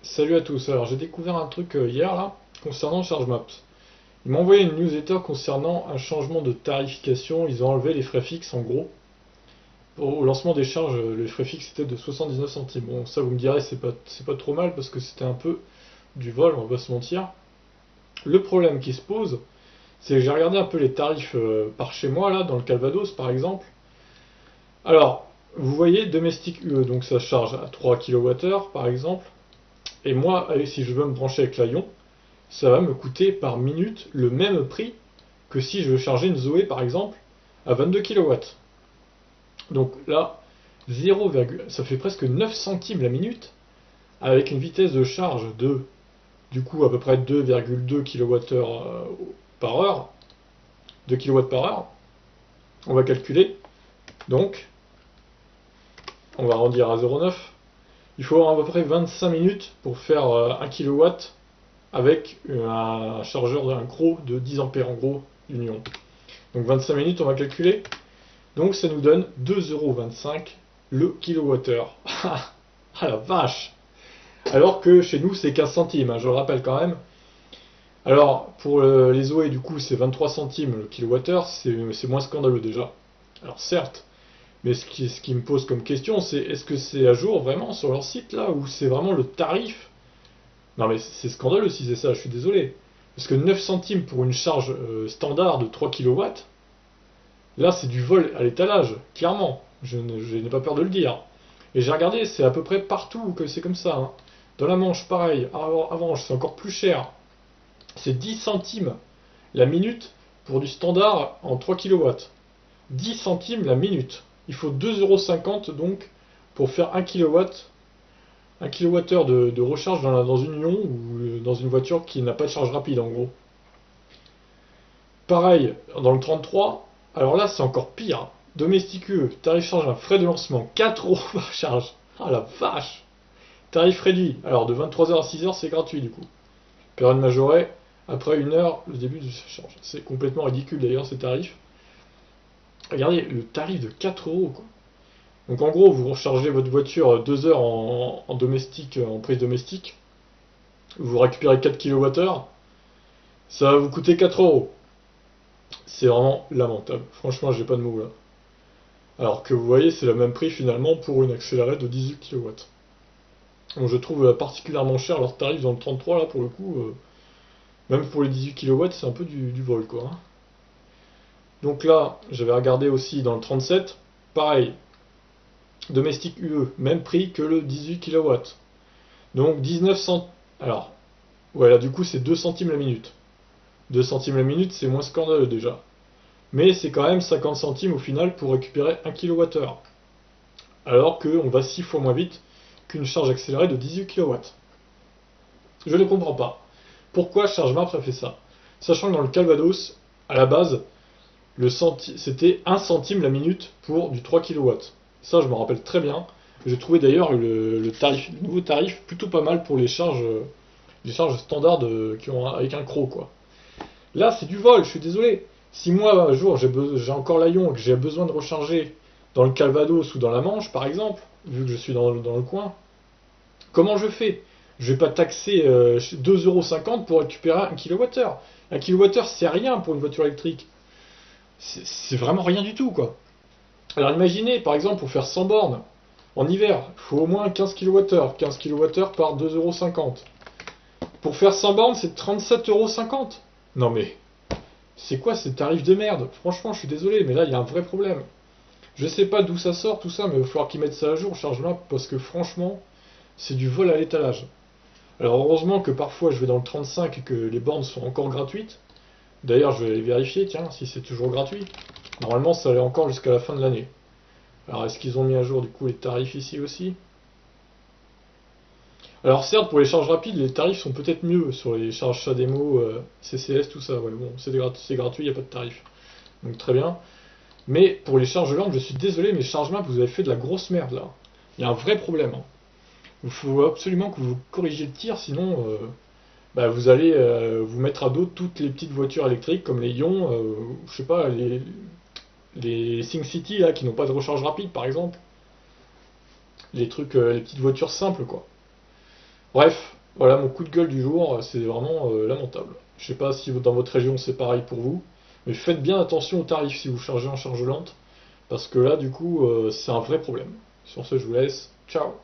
Salut à tous. Alors j'ai découvert un truc hier là concernant ChargeMaps. Ils m'ont envoyé une newsletter concernant un changement de tarification. Ils ont enlevé les frais fixes en gros. Au lancement des charges, les frais fixes étaient de 79 centimes. Bon, ça vous me direz, c'est pas trop mal parce que c'était un peu du vol, on va pas se mentir. Le problème qui se pose, c'est que j'ai regardé un peu les tarifs par chez moi là, dans le Calvados par exemple. Alors, vous voyez, domestique UE, donc ça charge à 3 kWh par exemple. Et moi, si je veux me brancher avec l'Aion, ça va me coûter par minute le même prix que si je veux charger une Zoé par exemple à 22 kW. Donc là, 0, ça fait presque 9 centimes la minute avec une vitesse de charge de du coup à peu près 2,2 kWh par heure, 2 kW par heure. On va calculer. Donc, on va arrondir à 0,9. Il faut avoir à peu près 25 minutes pour faire 1 kW avec un chargeur d'un gros de 10 ampères en gros, Union. Donc 25 minutes, on va calculer. Donc ça nous donne 2,25 € le kilowattheure. Ah la vache. Alors que chez nous c'est 15 centimes, hein, je le rappelle quand même. Alors pour les Zoé du coup c'est 23 centimes le kilowattheure, c'est moins scandaleux déjà. Alors certes, mais ce qui me pose comme question c'est est-ce que c'est à jour vraiment sur leur site là ou c'est vraiment le tarif? Non mais c'est scandaleux si c'est ça, je suis désolé. Parce que 9 centimes pour une charge standard de 3 kilowatts, là, c'est du vol à l'étalage, clairement. Je n'ai pas peur de le dire. Et j'ai regardé, c'est à peu près partout que c'est comme ça, hein. Dans la Manche, pareil. Avant, c'est encore plus cher. C'est 10 centimes la minute pour du standard en 3 kilowatts. 10 centimes la minute. Il faut 2,50 € donc pour faire 1 kilowatt, 1 kWh de recharge dans une Ion ou dans une voiture qui n'a pas de charge rapide en gros. Pareil, dans le 33, alors là c'est encore pire. Domestique UE, tarif charge un frais de lancement, 4 € par charge. Ah la vache. Tarif réduit, alors de 23h à 6h c'est gratuit du coup. Période majorée, après 1 heure, le début de charge. C'est complètement ridicule d'ailleurs ces tarifs. Regardez, le tarif de 4 € quoi. Donc en gros, vous rechargez votre voiture 2 heures en domestique, en prise domestique, vous récupérez 4 kWh, ça va vous coûter 4 €. C'est vraiment lamentable. Franchement, j'ai pas de mots là. Alors que vous voyez, c'est le même prix finalement pour une accélérée de 18 kW. Donc je trouve particulièrement cher leur tarif dans le 33 là pour le coup. Même pour les 18 kW, c'est un peu du vol quoi, hein. Donc là, j'avais regardé aussi dans le 37, pareil, domestique UE, même prix que le 18 kW. Donc 19 centimes. Alors, voilà, du coup c'est 2 centimes la minute. 2 centimes la minute, c'est moins scandaleux déjà. Mais c'est quand même 50 centimes au final pour récupérer 1 kWh. Alors qu'on va 6 fois moins vite qu'une charge accélérée de 18 kW. Je ne comprends pas. Pourquoi ChargeMaps a fait ça? Sachant que dans le Calvados, à la base, c'était 1 centime la minute pour du 3 kW. Ça, je me rappelle très bien. J'ai trouvé d'ailleurs le nouveau tarif plutôt pas mal pour les charges standards avec un croc, quoi. Là, c'est du vol, je suis désolé. Si moi, un jour, j'ai encore l'Aion et que j'ai besoin de recharger dans le Calvados ou dans la Manche, par exemple, vu que je suis dans le coin, comment je fais? Je vais pas taxer 2,50 € pour récupérer 1 kWh. 1 kWh, c'est rien pour une voiture électrique. C'est vraiment rien du tout, quoi. Alors imaginez, par exemple, pour faire 100 bornes, en hiver, il faut au moins 15 kWh. 15 kWh par 2,50 €. Pour faire 100 bornes, c'est 37,50 €. Non mais, c'est quoi ces tarifs de merde? Franchement, je suis désolé, mais là, il y a un vrai problème. Je sais pas d'où ça sort tout ça, mais il va falloir qu'ils mettent ça à jour, charge-là, parce que franchement, c'est du vol à l'étalage. Alors heureusement que parfois je vais dans le 35 et que les bornes sont encore gratuites. D'ailleurs, je vais aller vérifier, tiens, si c'est toujours gratuit. Normalement, ça allait encore jusqu'à la fin de l'année. Alors, est-ce qu'ils ont mis à jour du coup les tarifs ici aussi? Alors, certes, pour les charges rapides, les tarifs sont peut-être mieux sur les charges CHAdeMO, CCS, tout ça. Ouais, bon, c'est gratuit, il n'y a pas de tarif. Donc, très bien. Mais pour les charges lentes, je suis désolé, mais ChargeMap, vous avez fait de la grosse merde là. Il y a un vrai problème, hein. Il faut absolument que vous corrigiez le tir, sinon bah, vous allez vous mettre à dos toutes les petites voitures électriques comme les Ion, je sais pas, les SingCity là qui n'ont pas de recharge rapide par exemple, les trucs, les petites voitures simples quoi. Bref, voilà mon coup de gueule du jour, c'est vraiment lamentable. Je sais pas si dans votre région c'est pareil pour vous, mais faites bien attention aux tarifs si vous chargez en charge lente, parce que là du coup c'est un vrai problème. Sur ce je vous laisse, ciao.